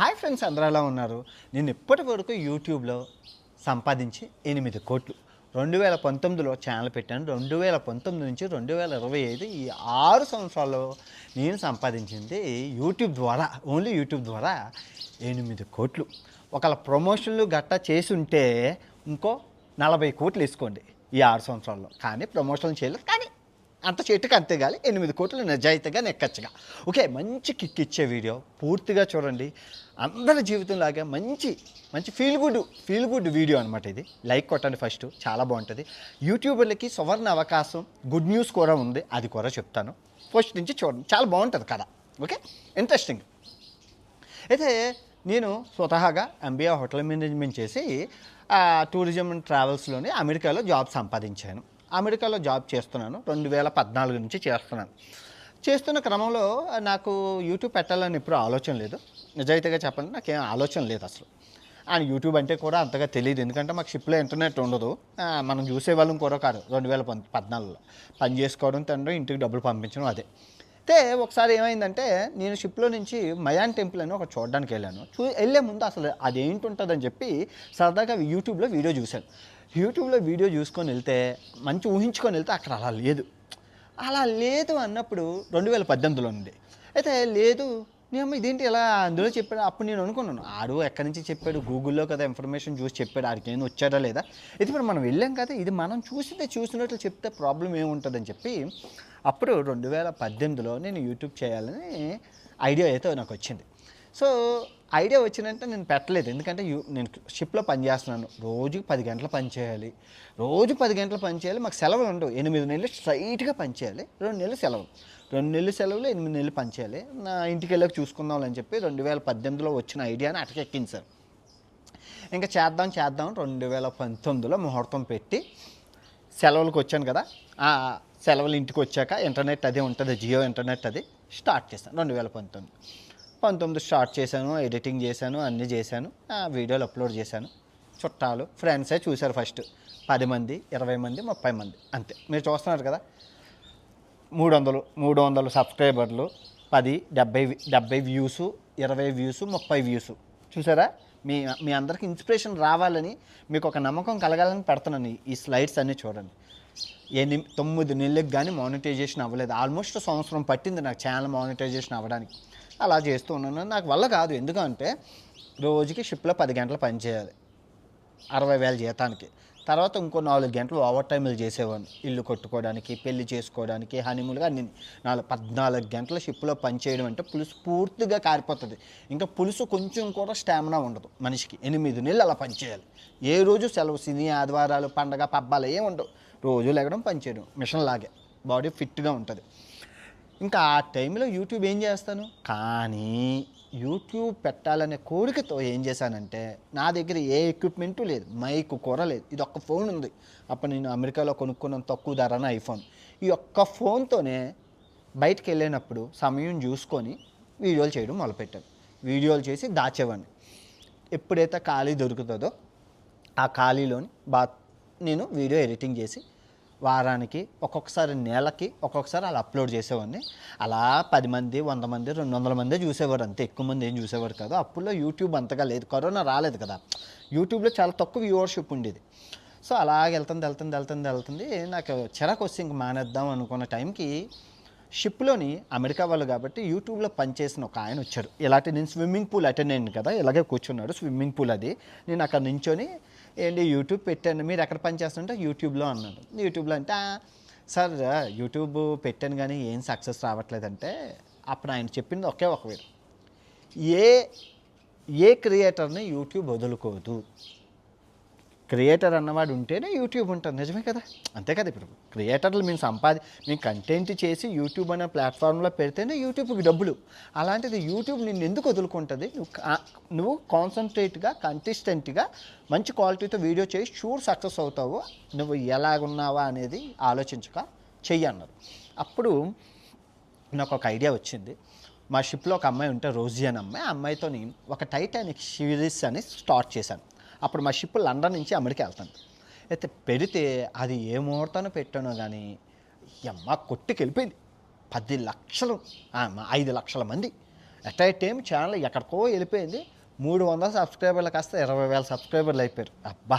Hi friends, అందరూ ఎలా ఉన్నారు? నేను ఇప్పటి వరకు యూట్యూబ్లో సంపాదించి 8 కోట్లు 2019లో ఛానల్ పెట్టాను. 2019 నుంచి 2025 ఈ 6 సంవత్సరాల్లో నేను సంపాదించింది యూట్యూబ్ ద్వారా, ఓన్లీ యూట్యూబ్ ద్వారా 8 కోట్లు. ఒకవేళ ప్రమోషన్లు గట్టా చేసి ఉంటే ఇంకో 40 కోట్లు వేసుకోండి ఈ 6 సంవత్సరాల్లో. కానీ ప్రమోషన్లు చేయలేదు, కానీ అంత చెట్టుకు అంతే గాలి 8 కోట్లు నిజాయితీగా నెక్కచ్చుగా. ఓకే, మంచి కిక్ ఇచ్చే వీడియో పూర్తిగా చూడండి. అందరి జీవితంలాగా మంచి మంచి ఫీల్ గుడ్ వీడియో అనమాట ఇది. లైక్ కొట్టండి ఫస్ట్, చాలా బాగుంటుంది. యూట్యూబర్లకి సువర్ణ అవకాశం, గుడ్ న్యూస్ కూడా ఉంది, అది కూడా చెప్తాను. ఫస్ట్ నుంచి చూడండి, చాలా బాగుంటుంది కథ. Okay, interesting. అయితే నేను స్వతహాగా MBA హోటల్ మేనేజ్మెంట్ చేసి టూరిజం అండ్ ట్రావెల్స్లోని అమెరికాలో జాబ్ సంపాదించాను. అమెరికాలో జాబ్ చేస్తున్నాను, 2014 నుంచి చేస్తున్నాను. చేస్తున్న క్రమంలో నాకు యూట్యూబ్ పెట్టాలని ఎప్పుడు ఆలోచన లేదు. నిజాయితీగా చెప్పాలంటే నాకేం ఆలోచన లేదు అసలు. అండ్ యూట్యూబ్ అంటే కూడా అంతగా తెలియదు, ఎందుకంటే మాకు షిప్లో ఇంటర్నెట్ ఉండదు. మనం చూసేవాళ్ళం కూడా కాదు. 2014లో పని చేసుకోవడం, తినడం, ఇంటికి డబ్బులు పంపించడం అదే. అయితే ఒకసారి ఏమైందంటే, నేను షిప్లో నుంచి మయాన్ టెంపుల్ అని ఒక చూడడానికి వెళ్ళాను. వెళ్ళే ముందు అసలు అదేంటి ఉంటుందని చెప్పి సరదాగా యూట్యూబ్లో వీడియో చూశాను. యూట్యూబ్లో వీడియో చూసుకొని వెళ్తే, మంచి ఊహించుకొని వెళ్తే అక్కడ అలా లేదు అన్నప్పుడు 2018లో ఉంది. అయితే లేదు, నేను ఇదేంటి ఇలా అందులో చెప్పాడు. అప్పుడు నేను అనుకున్నాను, ఆడు ఎక్కడి నుంచి చెప్పాడు, గూగుల్లో కదా ఇన్ఫర్మేషన్ చూసి చెప్పాడు, ఆడికి నేను వచ్చాడా లేదా. ఇది ఇప్పుడు మనం వెళ్ళాం కదా, ఇది మనం చూసినట్లు చెప్తే ప్రాబ్లం ఏముంటుందని చెప్పి అప్పుడు 2018లో నేను యూట్యూబ్ చేయాలని ఐడియా అయితే నాకు వచ్చింది. సో ఐడియా వచ్చినంటే నేను పెట్టలేదు, ఎందుకంటే నేను షిప్లో పని చేస్తున్నాను. రోజుకి 10 గంటలు పని చేయాలి, రోజు 10 గంటలు పని చేయాలి. మాకు సెలవులు ఉండవు, 8 నెలలు స్ట్రైట్గా పని చేయాలి. 2 నెలలు సెలవులు, 2 నెలలు సెలవులు, 8 నెలలు పని చేయాలి. నా ఇంటికి వెళ్ళాక చూసుకుందాం అని చెప్పి 2018లో వచ్చిన ఐడియాని అటకెక్కించాను. ఇంకా చేద్దాం 2019లో ముహూర్తం పెట్టి సెలవులకు వచ్చాను కదా. సెలవులు ఇంటికి వచ్చాక ఇంటర్నెట్ అదే ఉంటుంది, జియో ఇంటర్నెట్, అది స్టార్ట్ చేశాను. 2019 స్టార్ట్ చేశాను, ఎడిటింగ్ చేశాను, అన్నీ చేశాను, వీడియోలు అప్లోడ్ చేశాను. చుట్టాలు ఫ్రెండ్సే చూశారు ఫస్ట్. 10 మంది, 20 మంది, 30 మంది అంతే. మీరు చూస్తున్నారు కదా, 300 సబ్స్క్రైబర్లు, 10, 70 వ్యూసు, 20 వ్యూసు, 30 వ్యూసు. చూసారా? మీ అందరికి ఇన్స్పిరేషన్ రావాలని, మీకు ఒక నమ్మకం కలగాలని పెడుతున్నాను ఈ స్లైడ్స్ అన్నీ. చూడండి, 9 నెలలకు కానీ మానిటైజేషన్ అవ్వలేదు. ఆల్మోస్ట్ సంవత్సరం పట్టింది నాకు ఛానల్ మానిటైజేషన్ అవ్వడానికి. అలా చేస్తూ ఉన్నాను. నాకు వల్ల కాదు, ఎందుకంటే రోజుకి షిప్లో 10 గంటలు పని చేయాలి 60,000 జీతానికి. తర్వాత ఇంకో 4 గంటలు ఓవర్ టైంలు చేసేవాడిని, ఇల్లు కొట్టుకోవడానికి, పెళ్లి చేసుకోవడానికి, హనీమూన్గా అన్ని. 14 గంటల షిప్లో పని చేయడం అంటే పులుసు పూర్తిగా కారిపోతుంది. ఇంకా పులుసు కొంచెం కూడా స్టామినా ఉండదు మనిషికి. 8 నెలలు అలా పని చేయాలి. ఏ రోజు సెలవు, శని ఆదివారాలు, పండగ పబ్బాలు ఏమి ఉండవు. రోజు లెగడం, పని చేయడం, మిషన్ లాగే బాడీ ఫిట్గా ఉంటుంది. ఇంకా ఆ టైంలో యూట్యూబ్ ఏం చేస్తాను, కానీ యూట్యూబ్ పెట్టాలనే కోరికతో ఏం చేశానంటే, నా దగ్గర ఏ ఎక్విప్మెంటు లేదు, మైక్ కూడా లేదు. ఇది ఒక్క ఫోన్ ఉంది. అప్పుడు నేను అమెరికాలో కొనుక్కున్న తక్కువ ధరన ఐఫోన్. ఈ ఒక్క ఫోన్తోనే బయటికి వెళ్ళినప్పుడు సమయం చూసుకొని వీడియోలు చేయడం మొదలుపెట్టాను. వీడియోలు చేసి దాచేవాడిని. ఎప్పుడైతే ఖాళీ దొరుకుతుందో ఆ ఖాళీలోని నేను వీడియో ఎడిటింగ్ చేసి వారానికి, ఒక్కొక్కసారి నెలకి, ఒక్కొక్కసారి అలా అప్లోడ్ చేసేవాడిని. అలా 10 మంది, 100 మంది, 200 మంది చూసేవారు అంతే. ఎక్కువ మంది ఏం చూసేవారు కాదు. అప్పుల్లో యూట్యూబ్ అంతగా లేదు, కరోనా రాలేదు కదా. యూట్యూబ్లో చాలా తక్కువ వ్యూవర్షిప్ ఉండేది. సో అలాగే వెళ్తుంది. నాకు చిరాకు వస్తే ఇంక మానేద్దాం అనుకున్న టైంకి షిప్లోని అమెరికా వాళ్ళు కాబట్టి యూట్యూబ్లో పనిచేసిన ఒక ఆయన వచ్చారు. ఇలాంటి నేను స్విమ్మింగ్ పూల్ అటెండ్ అయ్యాను కదా, ఇలాగే కూర్చున్నాడు స్విమ్మింగ్ పూల్ అది. నేను అక్కడ నించొని, ఏంటి యూట్యూబ్ పెట్టాను, మీరు ఎక్కడ పని చేస్తుంటే యూట్యూబ్లో అన్నాడు. యూట్యూబ్లో అంటే, సార్ యూట్యూబ్ పెట్టాను కానీ ఏం సక్సెస్ రావట్లేదంటే, అప్పుడు ఆయన చెప్పింది ఒకే ఒక వేరు, ఏ క్రియేటర్ని యూట్యూబ్ వదులుకోదు. క్రియేటర్ అన్నవాడు ఉంటేనే యూట్యూబ్ ఉంటుంది. నిజమే కదా, అంతే కదా. ఇప్పుడు క్రియేటర్లు మేము కంటెంట్ చేసి యూట్యూబ్ అనే ప్లాట్ఫామ్లో పెడితేనే యూట్యూబ్కి డబ్బులు. అలాంటిది యూట్యూబ్ నిన్ను ఎందుకు వదులుకుంటుంది? నువ్వు కాన్సన్ట్రేట్గా, కన్సిస్టెంట్గా మంచి క్వాలిటీతో వీడియో చేసి షూర్ సక్సెస్ అవుతావు. నువ్వు ఎలాగున్నావా అనేది ఆలోచించక చెయ్యి అన్నారు. అప్పుడు నాకు ఒక ఐడియా వచ్చింది. మా షిప్లో ఒక అమ్మాయి ఉంటే, రోజీ అని అమ్మాయి, ఆ అమ్మాయితో ఒక టైటానిక్ సిరీస్ అని స్టార్ట్ చేశాను. అప్పుడు మా షిప్ లండన్ నుంచి అమెరికా వెళ్తాను. అయితే పెడితే అది ఏ ముహూర్తాన్ని పెట్టానో కానీ కొట్టుకెళ్ళిపోయింది. 10 లక్షలు, 5 లక్షల మంది ఎట్ ఏ టైం ఛానల్ ఎక్కడికో వెళ్ళిపోయింది. 300 సబ్స్క్రైబర్లు కాస్త 20,000 సబ్స్క్రైబర్లు అయిపోయారు. అబ్బా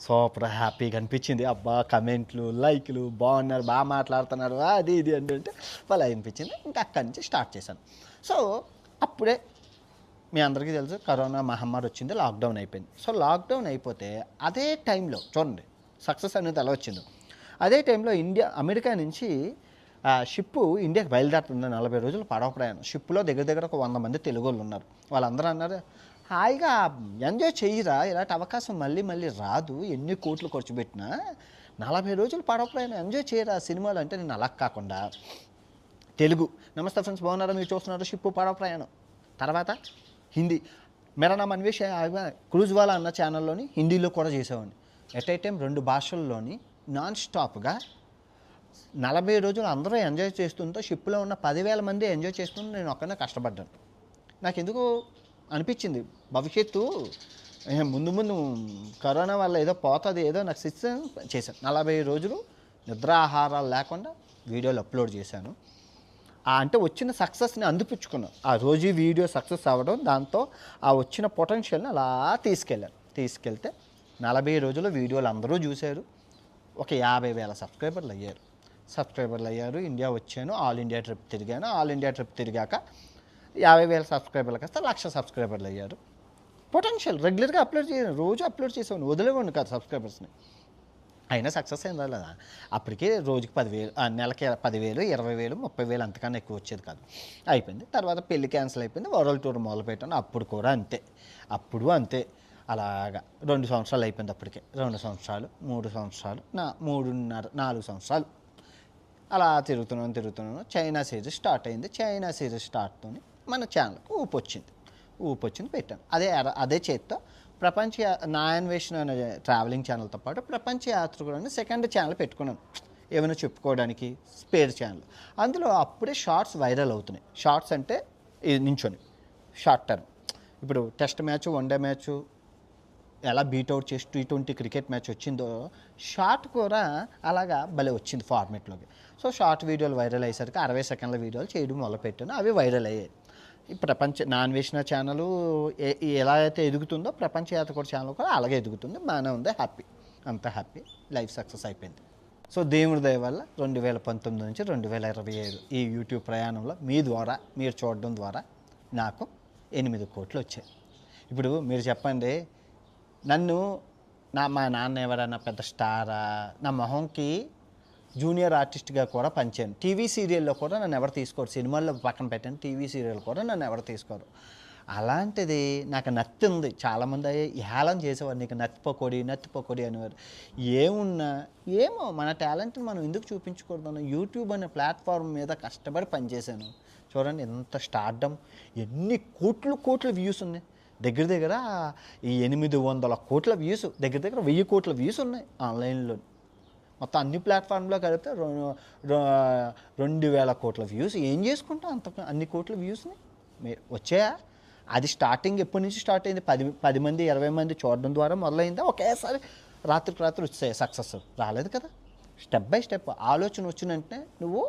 సూపర్ హ్యాపీగా అనిపించింది. అబ్బా కమెంట్లు, లైక్లు, బాగున్నారు, బాగా మాట్లాడుతున్నారు, అది ఇది అంటే వాళ్ళు అనిపించింది. ఇంకా అక్కడి నుంచి స్టార్ట్ చేశాను. సో అప్పుడే మీ అందరికీ తెలుసు కరోనా మహమ్మారి వచ్చింది, లాక్డౌన్ అయిపోయింది. సో లాక్డౌన్ అయిపోతే అదే టైంలో చూడండి సక్సెస్ అనేది ఎలా వచ్చిందో. అదే టైంలో అమెరికా నుంచి షిప్పు ఇండియాకి బయలుదేరుతుంది. 40 రోజులు పడవ ప్రయాణం. షిప్పులో దగ్గర ఒక 100 మంది తెలుగు వాళ్ళు ఉన్నారు. వాళ్ళందరూ అన్నారు, హాయిగా ఎంజాయ్ చెయ్యరా, ఇలాంటి అవకాశం మళ్ళీ మళ్ళీ రాదు, ఎన్ని కోట్లు ఖర్చు పెట్టినా 40 రోజులు పడవ ప్రయాణం ఎంజాయ్ చేయరా సినిమాలు అంటే. నేను అలా కాకుండా తెలుగు, నమస్తే ఫ్రెండ్స్ బాగున్నారా, మీరు చూస్తున్నారు షిప్పు పడవ ప్రయాణం. తర్వాత హిందీ, మేరా నామ్ అన్వేష్ క్రూజ్ వాలా అన్న ఛానల్లోని హిందీలో కూడా చేసేవాడిని. ఎట్ ఏ టైం 2 భాషల్లోని నాన్ స్టాప్గా 40 రోజులు అందరూ ఎంజాయ్ చేస్తుంటే షిప్లో ఉన్న 10,000 మంది ఎంజాయ్ చేస్తుంటే నేను ఒక్కనే కష్టపడ్డాను. నాకు ఎందుకు అనిపించింది భవిష్యత్తు ముందు ముందు కరోనా వల్ల ఏదో పోతుంది, ఏదో నాకు సిస్టమ్ చేశాను. 40 రోజులు నిద్రాహారాలు లేకుండా వీడియోలు అప్లోడ్ చేశాను. అంటే వచ్చిన సక్సెస్ని అందిపుచ్చుకున్నాను. ఆ రోజు వీడియో సక్సెస్ అవ్వడం, దాంతో ఆ వచ్చిన పొటెన్షియల్ని అలా తీసుకెళ్తే 40 రోజుల వీడియోలు అందరూ చూశారు. ఒక 50,000 సబ్స్క్రైబర్లు అయ్యారు. ఇండియా వచ్చాను, ఆల్ ఇండియా ట్రిప్ తిరిగాను. ఆల్ ఇండియా ట్రిప్ తిరిగాక 50,000 సబ్స్క్రైబర్లు కాస్త 1,00,000 సబ్స్క్రైబర్లు అయ్యారు. పొటెన్షియల్ రెగ్యులర్గా అప్లోడ్ చేయను, రోజు అప్లోడ్ చేసేవాడిని, వదిలేవాడిని కాదు సబ్స్క్రైబర్స్ని. అయినా సక్సెస్ అయిందా లేదా? అప్పటికే రోజుకి 10,000, నెలకి 10,000, 20,000, 30,000 అంతకన్నా ఎక్కువ వచ్చేది కాదు. అయిపోయింది. తర్వాత పెళ్లి క్యాన్సిల్ అయిపోయింది, వరల్డ్ టూర్ మొదలుపెట్టాను. అప్పుడు కూడా అంతే. అలాగా 2 సంవత్సరాలు అయిపోయింది. అప్పటికే 2 సంవత్సరాలు, 3 సంవత్సరాలు, 3.5, 4 సంవత్సరాలు అలా తిరుగుతున్నాను. చైనా సిరీస్ స్టార్ట్ అయింది. చైనా సిరీస్ స్టార్ట్తో మన ఛానల్కి ఊపొచ్చింది పెట్టాను. అదే చేత్తో నా అన్వేషణ అనే ట్రావెలింగ్ ఛానల్తో పాటు ప్రపంచ యాత్రికులు అని సెకండ్ ఛానల్ పెట్టుకున్నాను, ఏమైనా చెప్పుకోవడానికి, స్పేర్ ఛానల్. అందులో అప్పుడే షార్ట్స్ వైరల్ అవుతున్నాయి. షార్ట్స్ అంటే నించొని షార్ట్ టర్మ్, ఇప్పుడు టెస్ట్ మ్యాచ్, వన్డే మ్యాచ్ ఎలా బీట్అవుట్ చేసి T20 క్రికెట్ మ్యాచ్ వచ్చిందో షార్ట్ కూడా అలాగా భలే వచ్చింది ఫార్మేట్లోకి. సో షార్ట్ వీడియోలు వైరల్ అయ్యేసరికి 60 సెకండ్ల వీడియోలు చేయడం మొదలుపెట్టాను. అవి వైరల్ అయ్యాయి. ఈ నా అన్వేషణ ఛానల్ ఎలా అయితే ఎదుగుతుందో ప్రపంచ యాత్రికుడు ఛానల్ కూడా అలాగే ఎదుగుతుంది. బాగానే ఉంది, అంత హ్యాపీ, లైఫ్ సక్సెస్ అయిపోయింది. సో దేవుడి దయ వల్ల 2019 నుంచి 2025 ఈ యూట్యూబ్ ప్రయాణంలో మీరు చూడడం ద్వారా నాకు 8 కోట్లు వచ్చాయి. ఇప్పుడు మీరు చెప్పండి, మా నాన్న ఎవరైనా పెద్ద స్టారా, నా మొహంకి జూనియర్ ఆర్టిస్ట్గా కూడా పనిచేయను. టీవీ సీరియల్లో కూడా నన్ను ఎవరు తీసుకోరు. సినిమాల్లో పక్కన పెట్టాను, టీవీ సీరియల్ కూడా నన్ను ఎవరు తీసుకోరు. అలాంటిది నాకు నత్తి ఉంది. చాలామంది హేళన చేసేవారు, నీకు నత్తిపోకొడి అనేవారు. ఏమో మన టాలెంట్ని మనం ఎందుకు చూపించకూడదు? యూట్యూబ్ అనే ప్లాట్ఫామ్ మీద కష్టపడి పనిచేశాను. చూడండి ఎంత స్టార్డమ్, ఎన్ని కోట్ల వ్యూస్ ఉన్నాయి. దగ్గర ఈ 800 కోట్ల వ్యూస్, దగ్గర 1000 కోట్ల వ్యూస్ ఉన్నాయి ఆన్లైన్లో. మొత్తం అన్ని ప్లాట్ఫామ్లో కలిపితే 2,000 కోట్ల వ్యూస్. ఏం చేసుకుంటాం అన్ని కోట్ల వ్యూస్ని? వచ్చాయా? అది స్టార్టింగ్ ఎప్పటి నుంచి స్టార్ట్ అయింది? 10 మంది 20 మంది చూడడం ద్వారా మొదలైందా? ఒకేసారి రాత్రికి వచ్చాయి సక్సెస్? రాలేదు కదా. స్టెప్ బై స్టెప్ ఆలోచన వచ్చినంటే నువ్వు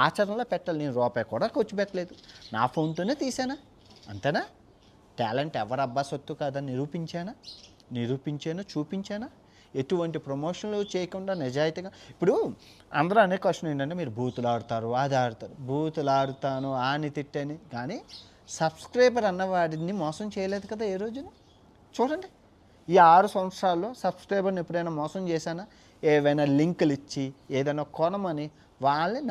ఆచరణలో పెట్టాలి. నేను రూపాయి కూడా ఖర్చు పెట్టలేదు, నా ఫోన్తోనే తీసానా, అంతేనా? టాలెంట్ ఎవరబ్బా సొత్తు కాదని నిరూపించాను, చూపించానా? ఎటువంటి ప్రమోషన్లు చేయకుండా నిజాయితీగా. ఇప్పుడు అందరూ అనే క్వశ్చన్ ఏంటంటే, మీరు బూతులు ఆడతారు, అది ఆడతారు. బూతులు ఆడుతాను, ఆని తిట్టని, కానీ సబ్స్క్రైబర్ అన్నవాడిని మోసం చేయలేదు కదా ఏ రోజున. చూడండి, ఈ 6 సంవత్సరాల్లో సబ్స్క్రైబర్ని ఎప్పుడైనా మోసం చేశానా? ఏవైనా లింకులు ఇచ్చి ఏదైనా కొనమని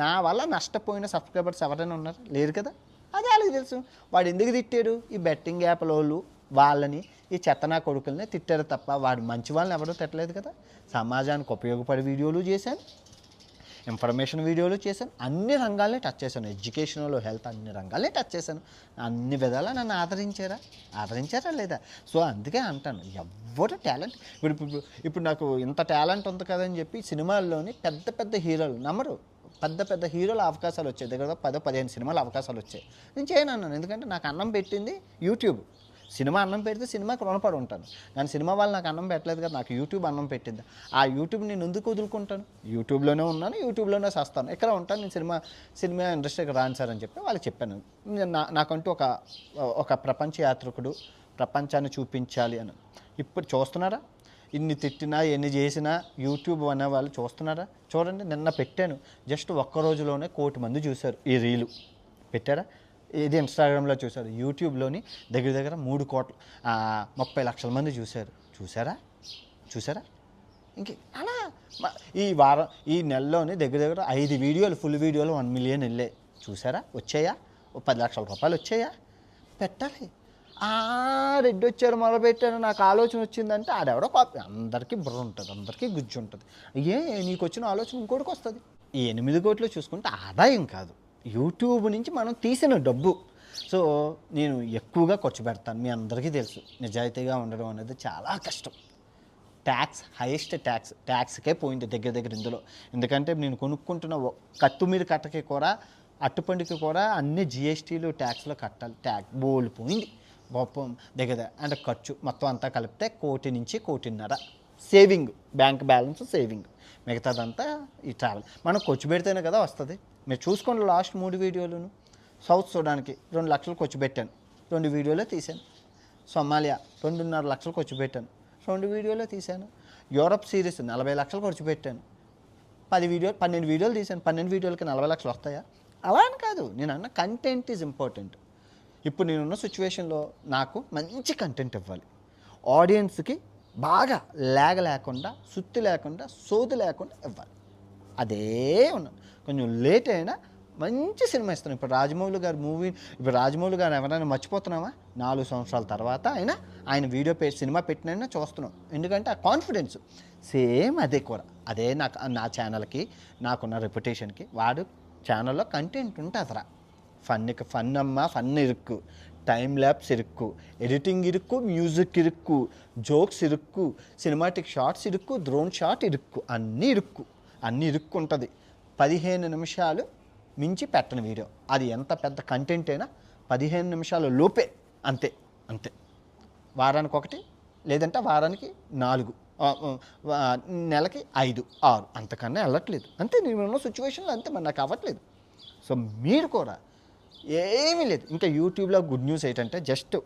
నా వల్ల నష్టపోయిన సబ్స్క్రైబర్స్ ఎవరైనా ఉన్నారు? లేరు కదా. అదే వాళ్ళకి తెలుసు. వాడు ఎందుకు తిట్టాడు? ఈ బెట్టింగ్ యాప్ల వాళ్ళు వాళ్ళని, ఈ చెత్తనా కొడుకుల్ని తిట్టారు తప్ప వాడు మంచి వాళ్ళని ఎవరూ తిట్టలేదు కదా. సమాజానికి ఉపయోగపడే వీడియోలు చేశాను, ఇన్ఫర్మేషన్ వీడియోలు చేశాను, అన్ని రంగాల్ని టచ్ చేశాను. ఎడ్యుకేషన్లో, హెల్త్, అన్ని రంగాల్ని టచ్ చేశాను. అన్ని విధాలా నన్ను ఆదరించారా లేదా? సో అందుకే అంటాను, ఎవరు టాలెంట్ ఇప్పుడు నాకు ఇంత టాలెంట్ ఉంది కదని చెప్పి సినిమాల్లోని పెద్ద హీరోలు నమ్మరు. పెద్ద హీరోల అవకాశాలు వచ్చాయి, దగ్గర 10-15 సినిమాల అవకాశాలు వచ్చాయి. నేను చేయను అన్నాను, ఎందుకంటే నాకు అన్నం పెట్టింది యూట్యూబ్. సినిమా అన్నం పెడితే సినిమాకి రుణపడి ఉంటాను, కానీ సినిమా వాళ్ళు నాకు అన్నం పెట్టలేదు కదా, నాకు యూట్యూబ్ అన్నం పెట్టింది. ఆ యూట్యూబ్ నేను ఎందుకు వదులుకుంటాను? యూట్యూబ్లోనే ఉన్నాను, యూట్యూబ్లోనే చేస్తాను, ఇక్కడ ఉంటాను, నేను సినిమా ఇండస్ట్రీకి రాను సార్ అని చెప్పి వాళ్ళకి చెప్పాను. నాకంటూ ఒక ప్రపంచ యాత్రికుడు, ప్రపంచాన్ని చూపించాలి అని. ఇప్పుడు చూస్తున్నారా? ఇన్ని తిట్టినా ఎన్ని చేసినా యూట్యూబ్ అనే వాళ్ళు చూస్తున్నారా? చూడండి, నిన్న పెట్టాను, జస్ట్ ఒక్క రోజులోనే 1 కోటి మంది చూశారు ఈ రీలు. పెట్టారా? ఇది ఇన్స్టాగ్రామ్లో చూశారు. యూట్యూబ్లోని దగ్గర 3 కోట్ల 30 లక్షల మంది చూశారా? ఇంకే అలా ఈ నెలలోని దగ్గర 5 వీడియోలు, ఫుల్ వీడియోలు 1 మిలియన్ వెళ్ళాయి. చూసారా? వచ్చాయా? 10 లక్షల రూపాయలు వచ్చాయా? పెట్టాలి. రెడ్డి వచ్చారు, మొదలుపెట్టారు, నాకు ఆలోచన వచ్చిందంటే ఆడెవడో కాపీ. అందరికీ బుర్ర ఉంటుంది, అందరికీ గుజ్జు ఉంటుంది. నీకు వచ్చిన ఆలోచన ఇంకోటికి వస్తుంది. ఈ 8 కోట్లు చూసుకుంటే ఆదాయం కాదు, యూట్యూబ్ నుంచి మనం తీసిన డబ్బు. సో నేను ఎక్కువగా ఖర్చు పెడతాను, మీ అందరికీ తెలుసు. నిజాయితీగా ఉండడం అనేది చాలా కష్టం. హైయెస్ట్ ట్యాక్స్కే పోయింది దగ్గర ఇందులో. ఎందుకంటే నేను కొనుక్కుంటున్న కొత్తిమీర కట్టకి కూడా, అట్టుపండుకి కూడా అన్ని జిఎస్టీలు ట్యాక్స్లో కట్టాలి. బోల్డ్ పోయింది గొప్ప దగ్గర. అంటే ఖర్చు మొత్తం అంతా కలిపితే 1 కోటి నుంచి 1.5 కోటి సేవింగ్, బ్యాంక్ బ్యాలెన్స్ సేవింగ్. మిగతాదంతా ఈ ట్రావెల్. మనం ఖర్చు పెడితేనే కదా వస్తుంది. మీరు చూసుకోండి, లాస్ట్ 3 వీడియోలను. సౌత్ సూడాన్కి 2 లక్షలు ఖర్చు పెట్టాను, 2 వీడియోలో తీశాను. సొమాలియా 2.5 లక్షలు ఖర్చు పెట్టాను, 2 వీడియోలో తీశాను. యూరప్ సిరీస్ 40 లక్షలు ఖర్చు పెట్టాను, 12 వీడియోలు తీశాను. 12 వీడియోలకి 40 లక్షలు వస్తాయా? అలా అని కాదు, నేను అన్న కంటెంట్ ఈజ్ ఇంపార్టెంట్. ఇప్పుడు నేనున్న సిచ్యువేషన్లో నాకు మంచి కంటెంట్ ఇవ్వాలి, ఆడియన్స్కి బాగా లేకుండా, సుత్తి లేకుండా, సోది లేకుండా ఇవ్వాలి. అదే ఉన్నాను. కొంచెం లేట్ అయినా మంచి సినిమా ఇస్తున్నాను. ఇప్పుడు రాజమౌళి గారు ఎవరైనా మర్చిపోతున్నామా? 4 సంవత్సరాల తర్వాత ఆయన వీడియో సినిమా పెట్టినైనా చూస్తున్నాం. ఎందుకంటే ఆ కాన్ఫిడెన్స్ సేమ్ అదే కూడా. అదే నా ఛానల్కి, నాకున్న రెప్యుటేషన్కి. వాడు ఛానల్లో కంటెంట్ ఉంటుందిరా. ఫన్ ఇరుక్కు, టైం ల్యాప్స్ ఇరుక్కు, ఎడిటింగ్ ఇరుక్కు, మ్యూజిక్ ఇరుక్కు, జోక్స్ ఇరుక్కు, సినిమాటిక్ షార్ట్స్ ఇరుక్కు, డ్రోన్ షాట్ ఇరుక్కు, అన్నీ ఇరుక్కు ఉంటుంది. 15 నిమిషాలు మించి పెట్టని వీడియో, అది ఎంత పెద్ద కంటెంట్ అయినా 15 నిమిషాల లోపే. అంతే. వారానికి 1, లేదంటే వారానికి 4, నెలకి 5, 6, అంతకన్నా వెళ్ళట్లేదు. అంతే, నేనున్న సిచ్యువేషన్లో అంతే. మరి నాకు అవ్వట్లేదు. సో మీరు కూడా ఏమీ లేదు. ఇంకా యూట్యూబ్లో గుడ్ న్యూస్ ఏంటంటే, జస్ట్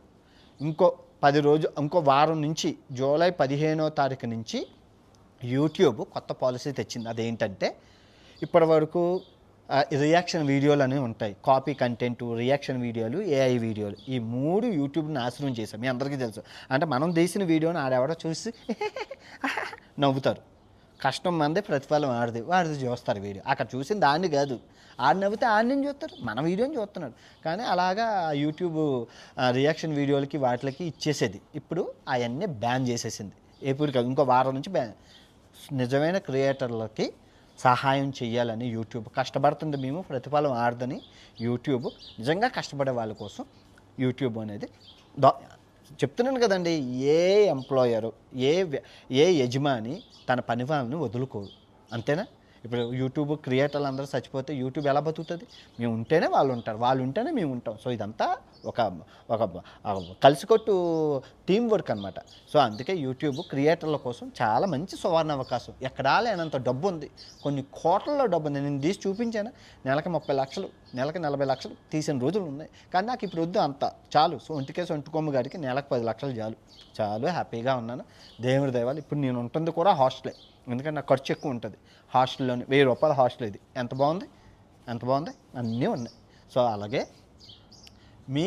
ఇంకో వారం నుంచి, జూలై 15వ తారీఖు నుంచి యూట్యూబ్ కొత్త పాలసీ తెచ్చింది. అదేంటంటే, ఇప్పటి వరకు రియాక్షన్ వీడియోలు అనేవి ఉంటాయి. కాపీ కంటెంట్, రియాక్షన్ వీడియోలు, ఏఐ వీడియోలు, ఈ 3 యూట్యూబ్ నాశనం చేశాం. మీ అందరికీ తెలుసు. అంటే మనం తీసిన వీడియోని ఆడెవడో చూసి నవ్వుతారు. కష్టం మందే, ప్రతిఫలం వాడిది చూస్తారు వీడియో. అక్కడ చూసిన దాన్ని కాదు, ఆడు నవ్వుతే ఆడిని చూస్తారు, మన వీడియోని చూస్తున్నాడు. కానీ అలాగా యూట్యూబ్ రియాక్షన్ వీడియోలకి వాటికి ఇచ్చేసేది. ఇప్పుడు అవన్నీ బ్యాన్ చేసేసింది. ఎప్పుడు కాదు, ఇంకో వారం నుంచి బ్యాన్. నిజమైన క్రియేటర్లకి సహాయం చేయాలని యూట్యూబ్ కష్టపడుతుంది. మేము ప్రతిఫలం ఆడదని యూట్యూబ్ నిజంగా కష్టపడే వాళ్ళ కోసం యూట్యూబ్ అనేది చెప్తున్నాను కదండి. ఏ ఎంప్లాయరు, ఏ యజమాని తన పని వాళ్ళని వదులుకోరు. అంతేనా? ఇప్పుడు యూట్యూబ్ క్రియేటర్లు అందరూ చచ్చిపోతే యూట్యూబ్ ఎలా బతుకుతుంది? మేము ఉంటేనే వాళ్ళు ఉంటారు, వాళ్ళు ఉంటేనే మేము ఉంటాం. సో ఇదంతా ఒక కలిసికొట్టు టీం వర్క్ అనమాట. సో అందుకే యూట్యూబ్ క్రియేటర్ల కోసం చాలా మంచి సువర్ణ అవకాశం. ఎక్కడా లేనంత డబ్బు ఉంది, కొన్ని కోట్లలో డబ్బు ఉంది. నేను తీసి చూపించాను. నెలకి 30 లక్షలు, నెలకి 40 లక్షలు తీసిన రోజులు ఉన్నాయి. కానీ నాకు ఇప్పుడు వద్దు, అంత చాలు. సో ఒంటికొమ్ము గారికి నెలకు 10 లక్షలు చాలు హ్యాపీగా ఉన్నాను. దేవుడి దయవాళ్ళు. ఇప్పుడు నేను ఉంటుంది కూడా హాస్టలే, ఎందుకంటే నాకు ఖర్చు ఎక్కువ ఉంటుంది. హాస్టల్లోని 1000 రూపాయల హాస్టల్. ఇది ఎంత బాగుంది, అన్నీ ఉన్నాయి. సో అలాగే మీ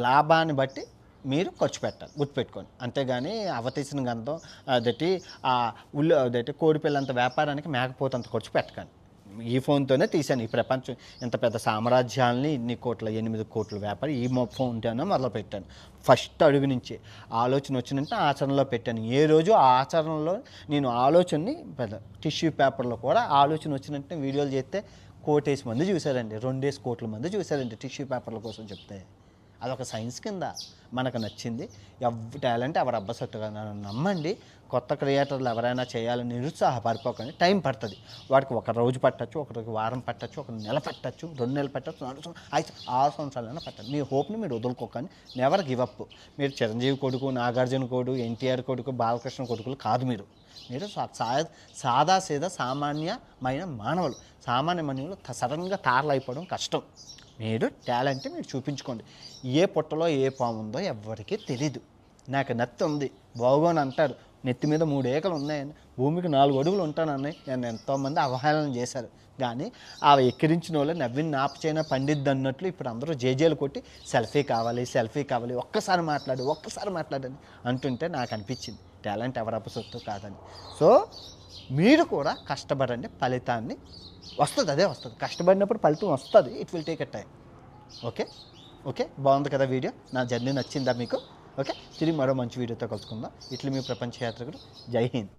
లాభాన్ని బట్టి మీరు ఖర్చు పెట్టాలి, గుర్తుపెట్టుకోండి. అంతేగాని అవతీసిన గంధం అదటి కోడిపిల్లంత వ్యాపారానికి మేకపోతంత ఖర్చు పెట్టకండి. ఈ ఫోన్తోనే తీశాను ఈ ప్రపంచం ఇంత పెద్ద సామ్రాజ్యాలని, 8 కోట్ల వ్యాపారం ఈ ఫోన్తోనే మొదలుపెట్టాను. ఫస్ట్ అడుగు నుంచి ఆలోచన వచ్చినంటే ఆచరణలో పెట్టాను. ఏ రోజు ఆ ఆచరణలో నేను ఆలోచనని టిష్యూ పేపర్లో కూడా ఆలోచన వచ్చినట్టే వీడియోలు చేస్తే 1 కోటి మంది చూశారండి, 2 కోట్ల మంది చూశారండి టిష్యూ పేపర్ల కోసం చెప్తే. అదొక సైన్స్ కింద మనకు నచ్చింది. టాలెంట్ ఎవరు అబ్బసొట్టుగా నమ్మండి. కొత్త క్రియేటర్లు ఎవరైనా చేయాలని నిరుత్సాహపడిపోకండి. టైం పడుతుంది. వాడికి ఒక రోజు పట్టచ్చు, ఒకరికి వారం పట్టచ్చు, ఒక నెల పట్టచ్చు, 2 నెలలు పట్టచ్చు, 6 సంవత్సరాలైనా పట్టచ్చు. మీ హోప్ని మీరు వదులుకోకండి. Never give up. మీరు చిరంజీవి కొడుకు, నాగార్జున కొడుకు, ఎన్టీఆర్ కొడుకు, బాలకృష్ణ కొడుకులు కాదు. మీరు సాదా సీదా సామాన్యమైన మానవులు. సామాన్య మానవులు సడన్గా తారలు అయిపోవడం కష్టం. మీరు టాలెంట్ మీరు చూపించుకోండి. ఏ పుట్టలో ఏ పాము ఉందో ఎవరికీ తెలీదు. నాకు నెత్తి ఉంది బాగోని అంటారు, నెత్తి మీద 3 ఏకలు ఉన్నాయని, భూమికి 4 అడుగులు ఉంటానని నేను ఎంతోమంది అవహేళన చేశారు. కానీ ఆ ఎక్కిరించిన వాళ్ళు నవ్విని నాపచైనా పండిద్ది అన్నట్లు ఇప్పుడు అందరూ జేజేలు కొట్టి సెల్ఫీ కావాలి, సెల్ఫీ కావాలి, ఒక్కసారి మాట్లాడని అంటుంటే నాకు అనిపించింది టాలెంట్ ఎవరప్ప సొత్తు కాదని. సో మీరు కూడా కష్టపడండి, ఫలితాన్ని వస్తుంది. అదే వస్తుంది. కష్టపడినప్పుడు ఫలితం వస్తుంది. It will take a time. Okay బాగుంది కదా వీడియో? నా జర్నీ నచ్చిందా మీకు? ఓకే, తిరిగి మరో మంచి వీడియోతో కలుసుకుందాం. ఇట్లా మీ ప్రపంచ యాత్రికుడు. జై హింద్.